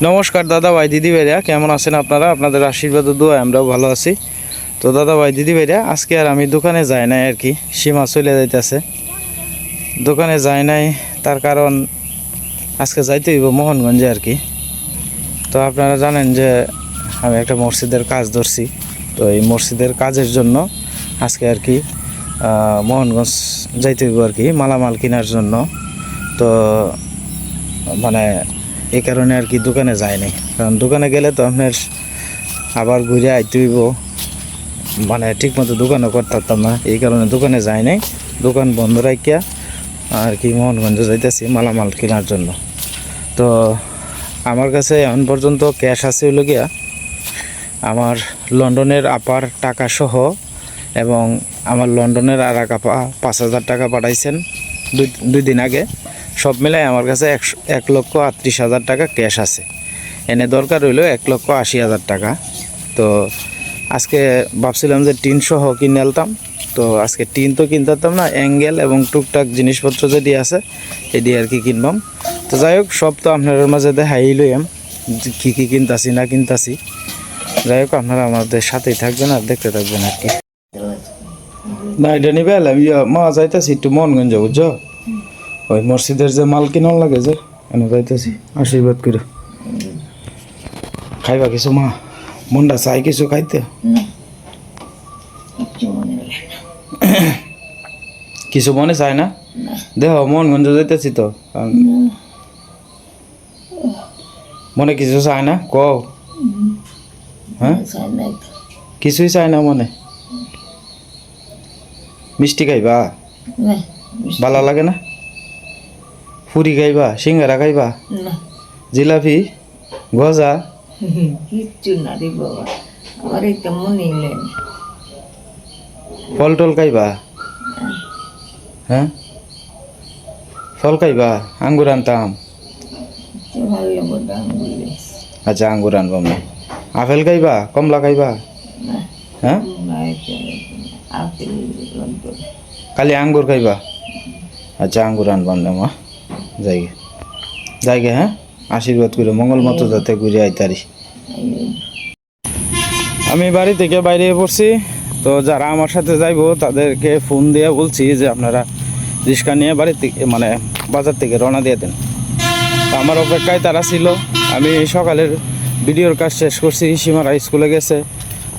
নমস্কার দাদা ভাই দিদি ভাইরা, কেমন আছেন আপনারা? আপনাদের আশীর্বাদ ও দোয়ায় আমরাও ভালো আছি। তো দাদা ভাই দিদি ভাইরা, আজকে আর আমি দোকানে যাই নাই আর কি, সীমা চলে যাইতেছে। দোকানে যাই নাই তার কারণ আজকে যাইতে হইব মোহনগঞ্জে আর কি। তো আপনারা জানেন যে আমি একটা মসজিদের কাজ ধরছি। তো এই মসজিদের কাজের জন্য আজকে আর কি মোহনগঞ্জ যাইতে হইব আর কি, মালামাল কেনার জন্য। তো মানে এই কারণে আর কি দোকানে যায়নি, কারণ দোকানে গেলে তো আপনার আবার ঘুরে আইতে হইব, মানে ঠিকমতো দোকানও করতে পারতাম না। এই কারণে দোকানে যাই নাই, দোকান বন্ধ রাখিয়া আর কি মোহনগঞ্জে যাইতেছি মালামাল কেনার জন্য। তো আমার কাছে এখন পর্যন্ত ক্যাশ আছে হইল গিয়া আমার লন্ডনের আপার টাকা সহ, এবং আমার লন্ডনের আর এক আপা 5,000 টাকা পাঠাইছেন দুই দিন আগে। সব মিলাই আমার কাছে 1,38,000 টাকা ক্যাশ আছে। এনে দরকার হইল 1,80,000 টাকা। তো আজকে ভাবছিলাম যে টিন সহ কিনে আনতাম। তো আজকে টিন তো কিনতে পারতাম না, অ্যাঙ্গেল এবং টুকটাক জিনিসপত্র যেটি আছে এটি আর কি কিনবাম। তো যাই হোক, সব তো আপনার মাঝে দেখাই লইম কী কী কিনতাছি না কিনতাছি। যাই হোক, আপনারা আমাদের সাথেই থাকবেন আর দেখতে থাকবেন আর কি। না এটা নিবে মা যাইতেছি একটু মোহনগঞ্জ, বুঝছো? ওই মসজিদের যে মাল কিনার লাগে যে এনে যাইতেছি, আশীর্বাদ করে খাইবা কিছু মা? মনটা চাই কিছু খাইতে? কিছু মনে চায় না? দেহ মোহনগঞ্জ যাইতেছি তো, মনে কিছু চায় না? কও। হ্যাঁ, কিছুই চায় না মনে? মিষ্টি খাইবা? ভালো লাগে না? পুরি খাইবা? সিঙ্গারা খাইবা? জিলাপি, গজা? কিচ্ছু না রে বাবা, আমার এটা মনে নেই। ফল টল খাইবা? হ্যাঁ, ফল খাইবা? আঙ্গুর আনতাম। আচ্ছা, আঙ্গুর আনবাম না। আপেল খাইবা? কমলা খাইবা? হ্যাঁ, খালি আঙ্গুর খাইবা? আচ্ছা, আঙ্গুর আনবাম না মা। যাইগে হ্যাঁ, আশীর্বাদ করে মঙ্গল মতো যাতে ঘুরে আইতারি। আমি বাড়ি থেকে বাইরে পড়ছি। তো যারা আমার সাথে যাইবো তাদেরকে ফোন দিয়ে বলছি যে আপনারা রিক্সা নিয়ে বাড়ি থেকে মানে বাজার থেকে রওনা দিয়ে দেন। আমার অপেক্ষায় তারা ছিল। আমি সকালের ভিডিওর কাজ শেষ করছি, সীমারা স্কুলে গেছে,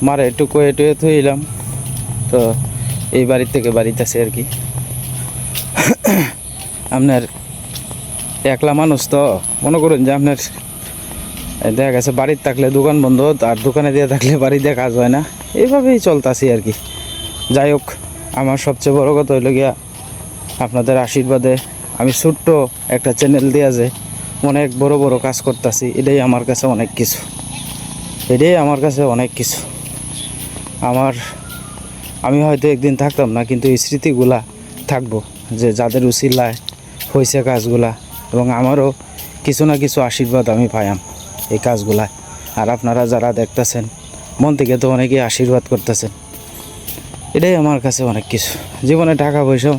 মারে একটু কয়ে টুয়ে থইলাম। তো এই বাড়ির থেকে বাড়িতে আছে আর কি। আপনার একলা মানুষ তো, মনে করুন যে আপনার দেখা গেছে বাড়িতে থাকলে দোকান বন্ধ, আর দোকানে দিয়ে থাকলে বাড়ি দিয়ে কাজ হয় না, এইভাবেই চলতেছি আর কি। যাই হোক, আমার সবচেয়ে বড় কথা হইল গিয়া আপনাদের আশীর্বাদে আমি ছোট্ট একটা চ্যানেল দিয়া যে অনেক বড় বড় কাজ করতেছি, এটাই আমার কাছে অনেক কিছু। এটাই আমার কাছে অনেক কিছু। আমি হয়তো একদিন থাকতাম না, কিন্তু এই স্মৃতিগুলা থাকবো যে যাদের উছিলায় হয়েছে কাজগুলা, এবং আমারও কিছু না কিছু আশীর্বাদ আমি পাইয়াম এই কাজগুলায়। আর আপনারা যারা দেখতেছেন মন থেকে তো অনেকেই আশীর্বাদ করতেছেন, এটাই আমার কাছে অনেক কিছু। জীবনে টাকা পয়সা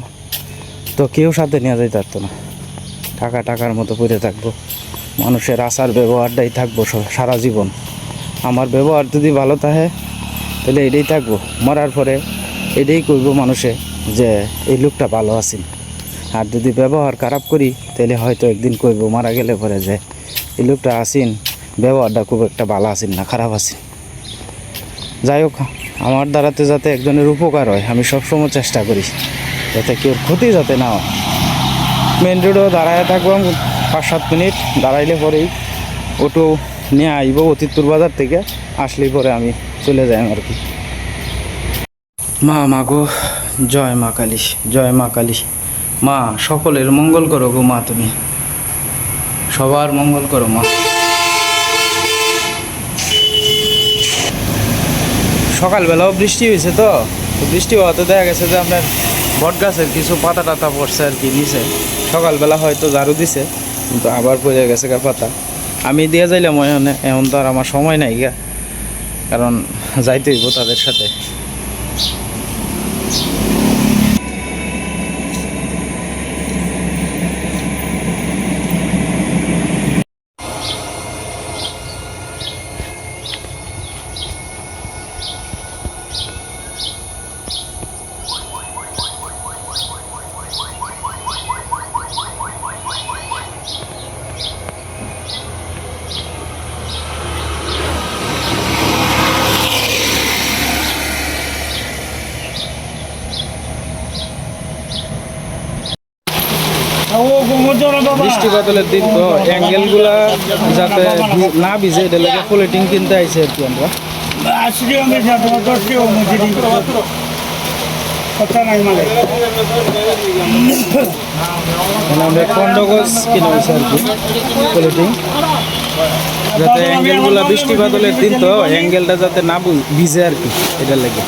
তো কেউ সাথে নিয়ে যেতে পারতো না, টাকার মতো পড়ে থাকবো। মানুষের আচার ব্যবহারটাই থাকবো সারা জীবন। আমার ব্যবহার যদি ভালো থাকে তাহলে এটাই থাকবো, মরার পরে এটাই করবো মানুষে যে এই লোকটা ভালো আছেন। আর যদি ব্যবহার খারাপ করি তাহলে হয়তো একদিন কইব মারা গেলে পরে যে এই লোকটা আসেন ব্যবহারটা খুব একটা ভালো আছেন না, খারাপ আছেন। যাই হোক, আমার দ্বারাতে যাতে একজনের উপকার হয় আমি সবসময় চেষ্টা করি, যাতে কেউ ক্ষতি যাতে না হয়। মেন রোডও দাঁড়ায় থাকবো 5-7 মিনিট, দাঁড়াইলে পরেই অটো নিয়ে আইব অতিথপুর বাজার থেকে, আসলেই পরে আমি চলে যাই আর কি। মা গো, জয় মা কালী, জয় মা কালী। মা সকলের মঙ্গল করো গো মা, তুমি সবার মঙ্গল করো মা। সকালবেলাও বৃষ্টি হয়েছে, তো বৃষ্টি হওয়াতে দেখা গেছে যে আপনার বট গাছের কিছু পাতা টাতা পড়ছে আর কি নিচে। সকালবেলা হয়তো ঝাড়ু দিছে, কিন্তু আবার পড়ে গেছে গা পাতা। আমি দিয়ে যাইলাম এখন তো আর আমার সময় নাই গা, কারণ যাইতে হইব তাদের সাথে। বৃষ্টি বাদলের দিন তো অ্যাঙ্গেলগুলা যাতে না ভিজে এটা লাগে পলিটিং কিনতে আইছে আর কি আমরা। মানে আমরা 15 গজ কিনে হয়েছে আর কি পলিটিং, যাতে অ্যাঙ্গেলগুলা বৃষ্টি বাদলের দিন তো অ্যাঙ্গেলটা যাতে না ভিজে আর কি এটা লাগে।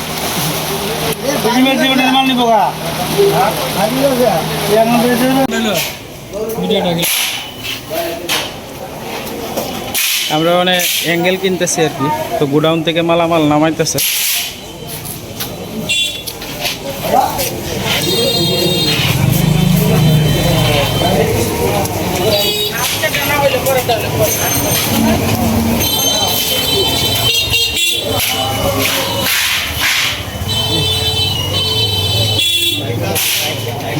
আমরা মানে অ্যাঙ্গেল কিনতেছি আর কি, তো গোডাউন থেকে মালামাল নামাইতেছে।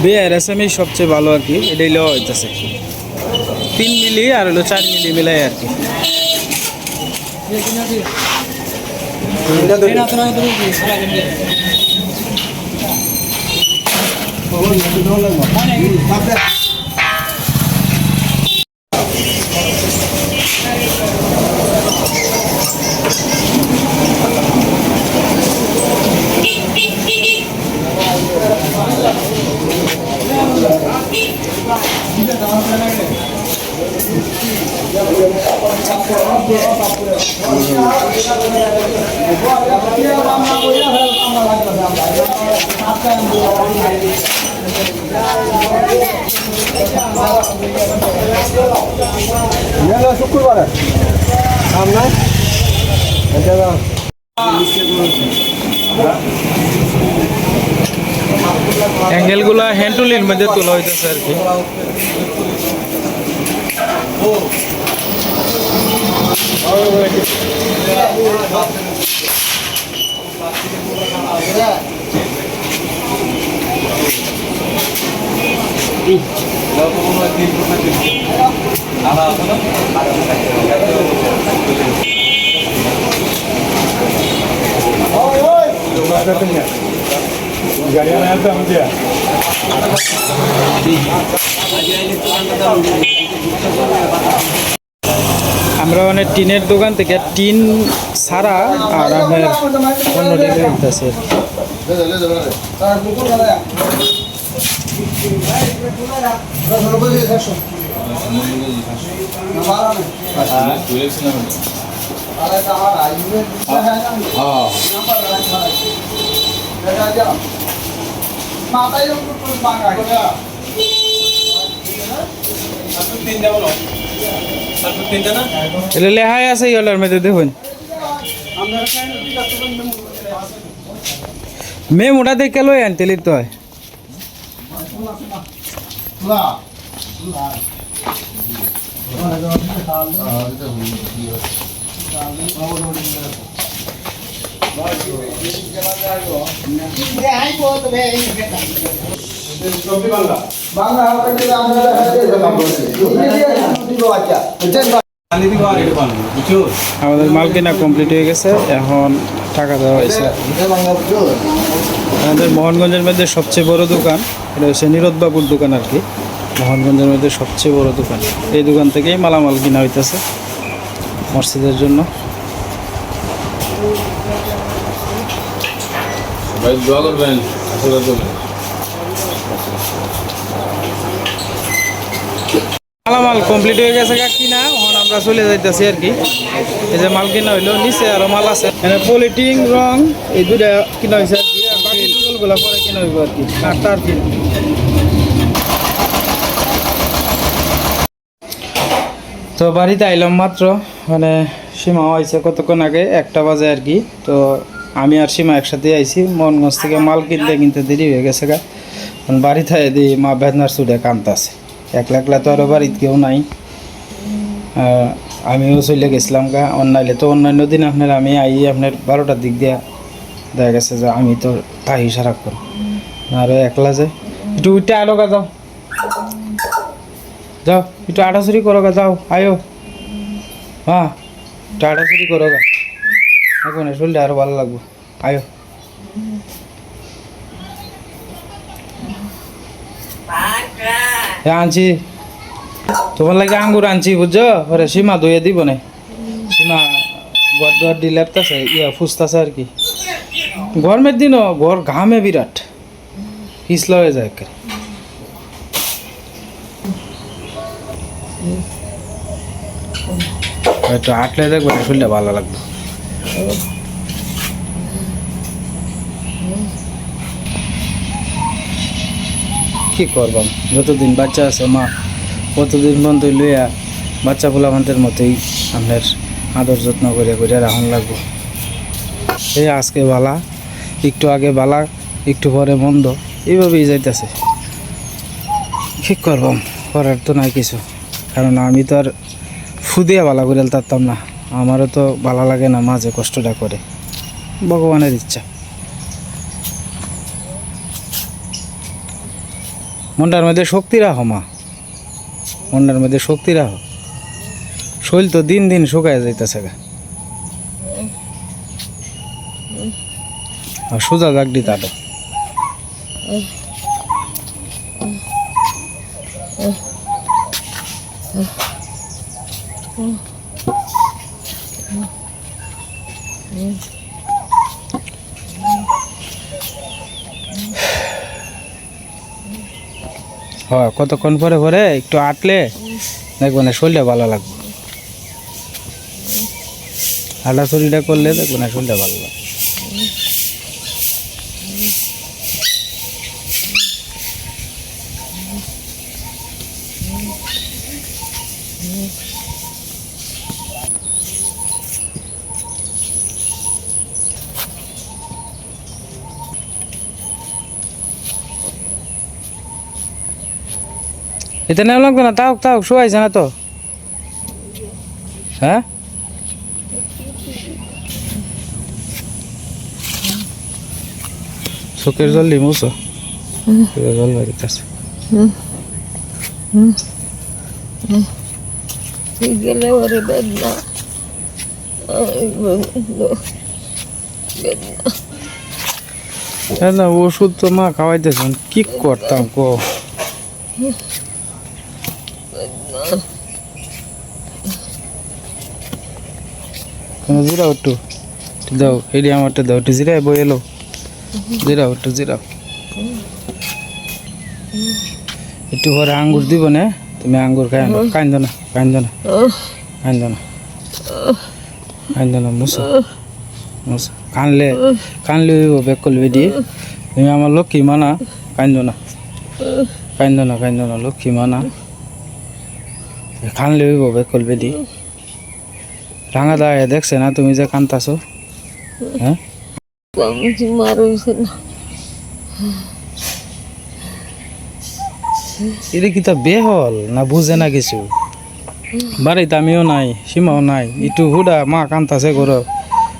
BRSMই সবচেয়ে ভালো আর কি, এটাই লেওয়া হইতেছে 3 মিলি আর হলো 4 মিলি মিলাই আর কি। শুক্রবারে অ্যাঙ্গেলগুলা হ্যান্ডুলির মধ্যে তোলা হইতেছে আর কি। আমরা মানে টিনের দোকান থেকে টিন ছাড়া আর আমার অন্য ডিলে উঠতেছে। লেহাই আছে ইলার মধ্যে দেখুন, মেম ওটা দেখে লই আনতে লিখতে হয়। আমাদের মাল কেনা কমপ্লিট হয়ে গেছে, এখন টাকা দেওয়া হয়েছে। আমাদের মোহনগঞ্জের মধ্যে সবচেয়ে বড় দোকান এটা হচ্ছে নীরদ বাবুর দোকান আর কি, মোহনগঞ্জের মধ্যে সবচেয়ে বড় দোকান। এই দোকান থেকেই মালামাল কিনা হইতেছে মসজিদের জন্য। মালামাল কমপ্লিট হয়ে গেছে কিনা, এখন আমরা চলে যাইতেছি আর কি। এই যে মাল কিনা হইলো, নিচে আরো মাল আছে, পলিটিং রং এই দুটা কিনা হয়েছে আর কি। আর বাকি টুকলগুলা পরে কিনা হইব আর কি, কাঠটা আর কি। তো বাড়িতে আইলাম মাত্র, মানে সীমা হয়েছে কতক্ষণ আগে 1টা বাজে আর কি। তো আমি আর সীমা একসাথে আইছি, মোহনগঞ্জ থেকে মাল কিনতে কিনতে দেরি হয়ে গেছে গা। বাড়িতে দিই মা বেদনার চুড়ে কান্দতেছে, একলা একলা তো আরও বাড়িতে কেউ নাই। আমিও চলে গেছিলাম গা, অন্যাইলে তো অন্যান্য দিন আপনার আমি আই আপনার 12টার দিক দিয়ে দেখা গেছে যে আমি তো তাই সারাক্ষণ আরও একলা যাই। একটু উঠতে আলো গা, যাও যাও একটু আটাচুরি করো গা, যাও আয়ো হ্যাঁ একটু আটাচুরি করো গা, এখন শরীরটা আরও ভালো লাগবো, আয়ো। আনছি তোমার লাগে আঙ্গুর আনছি বুঝছো ওরে সীমা ধুয়ে দিব না সীমা গড় দর দি লেপতাছে ইয়া ফুসতাছে আর কি গরমের দিনও ঘর ঘামে বিরাট পিছলা হয়ে যায় একেবারে। একটু আটলে দেখবে শরীরটা ভালো লাগবে। কি করবাম যতদিন বাচ্চা আছে মা কতদিন বন্ধু লইয়া বাচ্চা ফুলামানদের মতোই আপনার আদর যত্ন করে করে রাখুন লাগবো। এই আজকে বালা একটু আগে বালা একটু পরে মন্দ এইভাবেই যাইতেছে। কি করবাম করার তো নাই কিছু, কারণ আমি তো আর ফুদিয়া বালা করে তারতাম না, আমারও তো ভালো লাগে না মাঝে কষ্টটা করে, ভগবানের ইচ্ছা। মনটার মধ্যে শক্তি রাখো মা, মনটার মধ্যে শক্তি রাখো, শরীর তো দিন দিন শুকায় যাইতেছে গা। আর সোজা জাগডি তাটো হয় কতক্ষণ পরে পরে একটু আটলে দেখবো না শরীরটা ভালো লাগবে, হাঁটা শরীরটা করলে দেখবো না শরীরটা ভালো লাগবে। এটা নেওয়া লাগবে না, তাও তাও শোয়াইছে না তো, হ্যাঁ চোখের জল দি মুছো, জল বাড়িতেছে গেলে ওরে বেদনা না ওষুধ তো মা খাওয়াইতেছেন, কি করতাম কো। জিরাও একটু দাও, এটি আমারটা দাও, একটু জিরাই বই এলো, জিরাও একটু জিরাও। একটু পরে আঙ্গুর দিব না, তুমি আঙ্গুর খাই না, কান্দো না কান্দো না কান্দো না কান্দো না, মুছো মুছো, কানলে কানলে বেক করবে দিয়ে, তুমি আমার লক্ষ্মী মানা, কান্দো না কান্দো না কান্দো না, লক্ষ্মী মানা, কানলে বেক করবে দি। রাঙা দাঁড়িয়ে দেখছে না তুমি যে কান্তাছো, হ্যাঁ এটা কি তা বেহল না বুঝে না কিছু, বাড়িতে আমিও নাই সীমাও নাই, একটু হুডা মা কান্তাছে করো,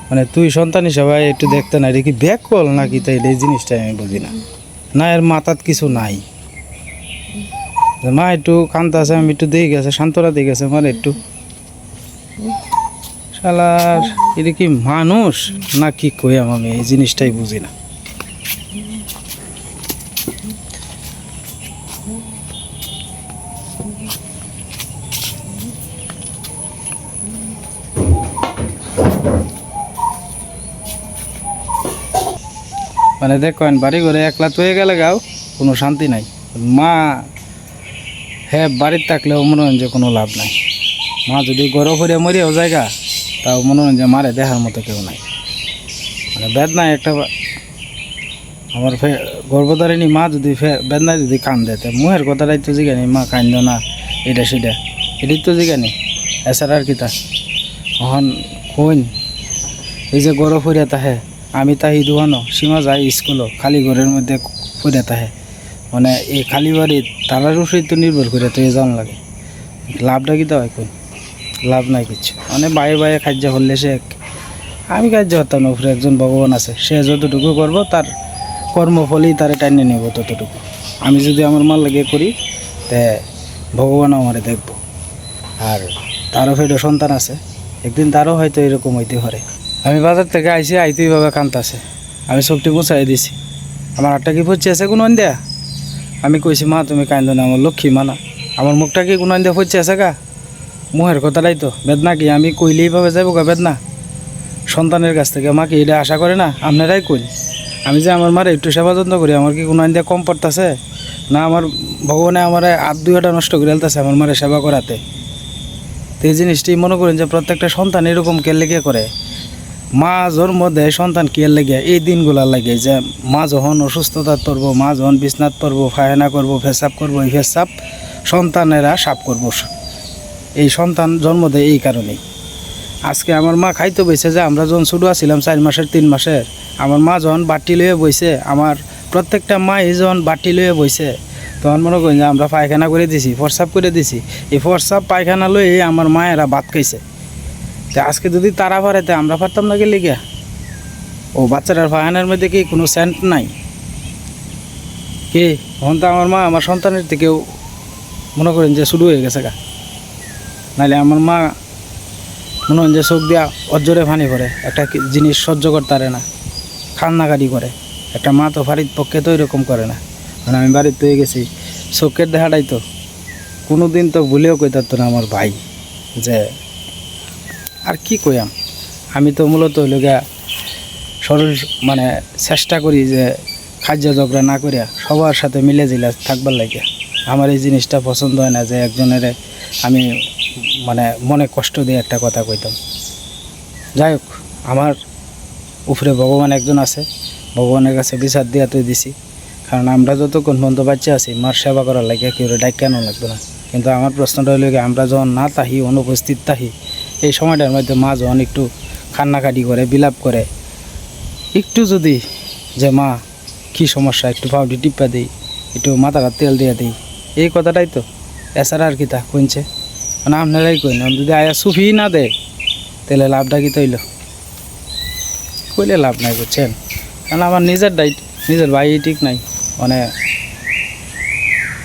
মানে তুই সন্তান হিসাবে একটু দেখতে নাই, এটা কি ব্যাক কল নাকি, তাই এই জিনিসটা আমি বুঝি না, না এর মাথাত কিছু নাই। মা একটু কান্তাছে, আমি একটু দিয়ে গেছে শান্তরা দিয়ে গেছে মানে একটু, শালার এটা কি মানুষ না কি কই আমি এই জিনিসটাই বুঝি না। মানে দেখেন বাড়ি ঘরে একলা তো হয়ে গেলে গাও কোনো শান্তি নাই, মা হ্যাঁ বাড়ির থাকলেও মনে হয় যে কোনো লাভ নাই, মা যদি গরম করে মরিয়াও জায়গা তাও মনে হয় যে মারে দেখার মতো কেউ নাই, মানে বেদনায় একটা আমার গর্ভধারিণী মা যদি বেদনায় যদি কান দেয়, মুহের কথাটাই তো জিগানি মা কান্দ না এটা সেটা, এটাই তো জিগানি, এছাড়া আর কি তা এখন কইন এই যে গরম ফুরিয়া তাহে, আমি তাহি দোয়ানো সীমা যাই স্কুলও খালি ঘরের মধ্যে ফুরিয়া তাহে, মানে এই খালি বাড়ি তারার উপরে তো নির্ভর করে তো যান লাগে, লাভটা কি হয় কোন লাভ নাই কিছু, মানে বাইরে বাইরে খাদ্য হলে সে আমি কার্য হতাম না, উপরে একজন ভগবান আছে, সে যতটুকু করবো তার কর্মফলেই তারে টাইনে নেব ততটুকু, আমি যদি আমার মাল লাগিয়ে করি তে ভগবান আমারে দেখব, আর তারও ফেরো সন্তান আছে, একদিন তারও হয়তো এরকম হইতে পারে। আমি বাজার থেকে আইসি আইতেইভাবে কান্তাছে, আমি চোখটি গুছাই দিছি, আমার হাতটা কি পড়ছে আছে কোনো দেয়া, আমি কইছি মা তুমি কান্দো না, আমার লক্ষ্মী মানা, আমার মুখটা কি কোনো দিয়ে হচ্ছে আছে গা মুহের কথাটাই তো বেদনা কি আমি কইলেই ভাবে যাবো গা বেদনা সন্তানের কাছ থেকে মা কি এটা আশা করে না আপনারাই কইন আমি যে আমার মারে একটু সেবা যত্ন করি আমার কি কোনো দিয়ে কম পড়তেছে না আমার ভগবানে আমার হাত দুইটা নষ্ট করে ফেলতেছে আমার মারে সেবা করাতে তো এই জিনিসটি মনে করেন যে প্রত্যেকটা সন্তান এরকম কে লেগে করে মা জন্ম দেয় সন্তান কে লেগে এই দিনগুলা লাগে যে মা যখন অসুস্থতা করবো মা যখন বিছনাত পড়বো ফায়না করবো ফেসাব করবো এই ফেসাব সন্তানেরা সাপ করবো এই সন্তান জন্ম দেয় এই কারণেই আজকে আমার মা খাইতে বইছে যে আমরা যখন ছোটো আছিলাম 4 মাসের 3 মাসের আমার মা যখন বাটি লইয়ে বইছে আমার প্রত্যেকটা মা এই যখন বাটি লইয়ে বইছে তখন মনে করেন যে আমরা পায়খানা করে দিছি ফরসাপ করে দিছি এই ফরসাপ পায়খানা লইয়ে আমার মায়েরা ভাত খাইছে তো আজকে যদি তারা পারেতে আমরা পারতাম না গেলে গিয়া ও বাচ্চাটার পায়খানার মধ্যে কি কোনো সেন্ট নাই কি তখন তো আমার মা আমার সন্তানের থেকেও মনে করেন যে শুরু হয়ে গেছে গা নাহলে আমার মা মনে হয় যে চোখ দিয়া অজ্জরে ফানি করে একটা জিনিস সহ্য করতে পারে না কান্নাকাটি করে একটা মা তো বাড়ির পক্ষে তো এরকম করে না মানে আমি বাড়ির তৈরি গেছি চোখের দেখাটাই তো কোনো দিন তো ভুলেও কই থাকতো না আমার ভাই যে আর কি কইয়াম আমি তো মূলত হইল গিয়া শরীর মানে চেষ্টা করি যে খাদ্য ঝগড়া না করিয়া সবার সাথে মিলে জিলা থাকবার লাগে আমার এই জিনিসটা পছন্দ হয় না যে একজনের আমি মানে মনে কষ্ট দিয়ে একটা কথা কইতাম যাই হোক আমার উপরে ভগবান একজন আছে ভগবানের কাছে বিচার দিয়া তুই দিছি কারণ আমরা যতক্ষণ পর্যন্ত বাচ্চা আছি মার সেবা করার লাগে কেউ ডাক কেন লাগবে না কিন্তু আমার প্রশ্নটা হইল কি আমরা যখন না তাহি অনুপস্থিত তাহি এই সময়টার মধ্যে মা যখন একটু কান্নাকাটি করে বিলাপ করে একটু যদি যে মা কী সমস্যা একটু পাউডি টিপ্পা দিই একটু মাথাটা তেল দিয়ে দিই এই কথাটাই তো এছাড়া আর কি তা কইছে মানে আপনারাই কইন যদি আয়া সুফি না দেয় তাহলে লাভটা কি তৈল কইলে লাভ নাই বুঝছেন কারণ আমার নিজের ভাই ঠিক নাই মানে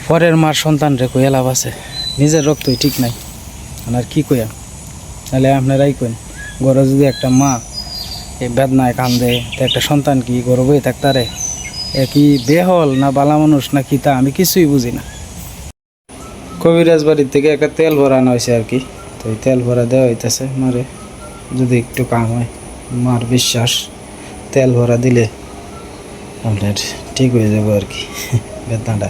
পরের মার সন্তান রে কইয়া লাভ আছে নিজের রক্তই ঠিক নাই আর কি কইয়া তাহলে আপনারাই কইন গড়ে যদি একটা মা এই বেদনায় কান্দে তো একটা সন্তান কি গর্বই থাকতারে এ কি বেহল না বালা মানুষ না কি তা আমি কিছুই বুঝি না কবিরাজ বাড়ির থেকে একটা তেল ভরানো হয়েছে আর কি তো এই তেল ভরা দেওয়া হইতেছে মারে যদি একটু কাম হয় মার বিশ্বাস তেল ভরা দিলে আপনার ঠিক হয়ে যাবে আর কি বেদনাটা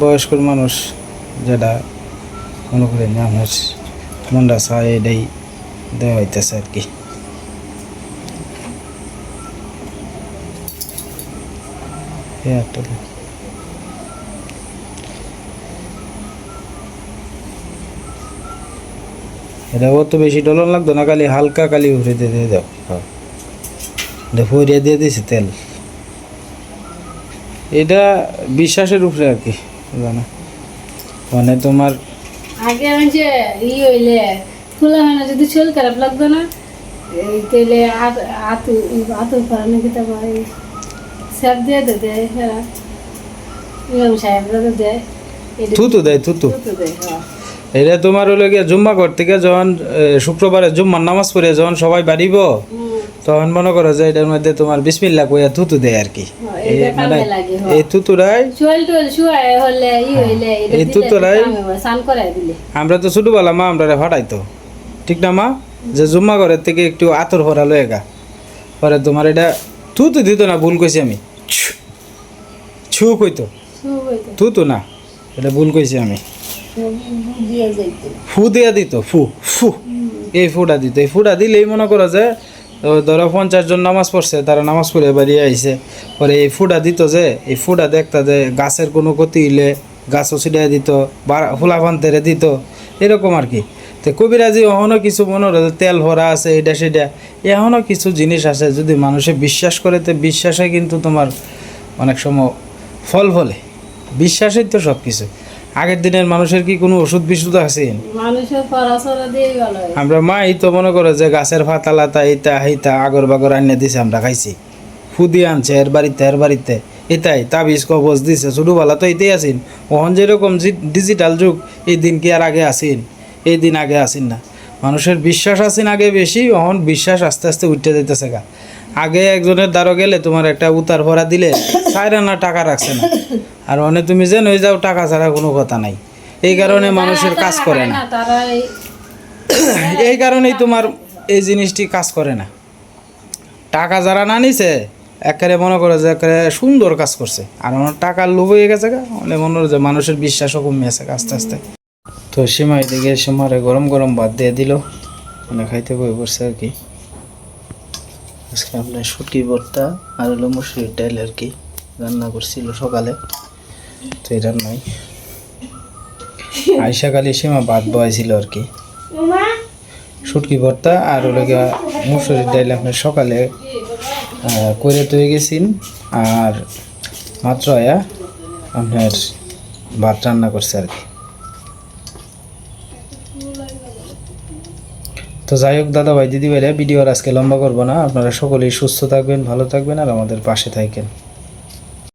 বয়স্ক মানুষ যেটা মনে করেন আপনার মনটা চায় এটাই দেওয়া হইতেছে আর কি একটা এটা অত বেশি ডলন লাগতো না খালি হালকা খালি উঠে দিয়ে দাও ফরিয়া দিয়ে দিয়েছি তেল এটা বিশ্বাসের উপরে আর কি জানা মানে তোমার আগে আমি যে হইলে খোলা হয় না যদি শরীর খারাপ লাগতো না এই তেলে আতু ফরানো কি তা স্যাপ দিয়ে দেয় হ্যাঁ ইমাম সাহেবরা তো দেয় থুতু দেয় থুতু দেয় হ্যাঁ এটা তোমার হলো গিয়ে জুম্মা ঘর থেকে যখন শুক্রবারে জুম্মার নামাজ পড়ে যখন সবাই বাড়িব তখন মনে করো যে এটার মধ্যে তোমার বিসমিল্লাহ কইয়া থুতু দেয় আর কি এই থুতুরাই এই থুতুরাই আমরা তো ছোটবেলা মা আমরা ফাটাইতো ঠিক না মা যে জুম্মা ঘরের থেকে একটু আতর ভরা লয়ে গা পরে তোমার এটা থুতু দিত না ভুল কইছি আমি ছু কইতো থুতু না এটা ভুল কইছি আমি ফু দিয়া দিত ফু ফু এই ফুটা দিত এই ফুটা দিলেই মনে করো যে ধরো 50 জন নামাজ পড়ছে তারা নামাজ পড়ে বাড়ি আইছে পরে এই ফুটা দিত যে এই ফুটা দেখতা যে গাছের কোনো ক্ষতি হইলে গাছও ছিটিয়ে দিত বা ফুলা ফান্তেরে দিত এরকম আর কি তো কবিরাজি এখনও কিছু মনে হয় তেল ভরা আছে এটা সেটা এখনও কিছু জিনিস আছে যদি মানুষে বিশ্বাস করে তো বিশ্বাসে কিন্তু তোমার অনেক সময় ফল ফলে বিশ্বাসেই তো সব কিছু আগের দিনের মানুষের কি কোনো ওষুধ বিশুদ্ধ আছে আমরা মা এই তো মনে করো যে গাছের ফাতা লাতা এইটা হেইতা আগর বাগর আনিয়ে দিছে আমরা খাইছি ফুদি আনছে এর বাড়িতে এটাই তাবিজ কবজ দিছে ছোটোবেলা তো এটাই আসিন ওহন যেরকম ডিজিটাল যুগ এই দিন কি আর আগে আসিন এই দিন আগে আসিন না মানুষের বিশ্বাস আসিন আগে বেশি ওহন বিশ্বাস আস্তে আস্তে উঠতে যাইতেছে গা আগে একজনের দ্বারা গেলে তোমার একটা উতার ভরা দিলে 4 আনা টাকা রাখছে না আর অনেক তুমি যেন হয়ে যাও টাকা ছাড়া কোনো কথা নাই এই কারণে মানুষের কাজ করে না। তারা এই কারণেই তোমার এই জিনিসটি কাজ করে না। টাকা যারা না নিছে একেবারে মনে করে যে একেবারে সুন্দর কাজ করছে, আর আমার টাকার লোভ হয়ে গেছে মানে মনে হয় যে মানুষের বিশ্বাসও কমে আছে আস্তে আস্তে। তো সীমা এদিকে সীমারে গরম গরম ভাত দিয়ে দিল, মানে খাইতে বই পড়ছে আর কি। আজকে আপনার শুটকি ভর্তা আর হলো মুসুরির ডাল আর কি রান্না করছিল সকালে, তো এই রান্নাই আইসা কালি সীমা ভাত বয়েছিল আর কি, শুটকি ভর্তা আর হলো গিয়া মুসুরির ডাল আপনার সকালে করে তৈরি গেছিন, আর মাত্র আয়া আপনার ভাত রান্না করছে আর কি। তো যাই হোক দাদা ভাই দিদি ভাইরা, ভিডিও আর আজকে লম্বা করবো না, আপনারা সকলেই সুস্থ থাকবেন, ভালো থাকবেন আর আমাদের পাশে থাকবেন।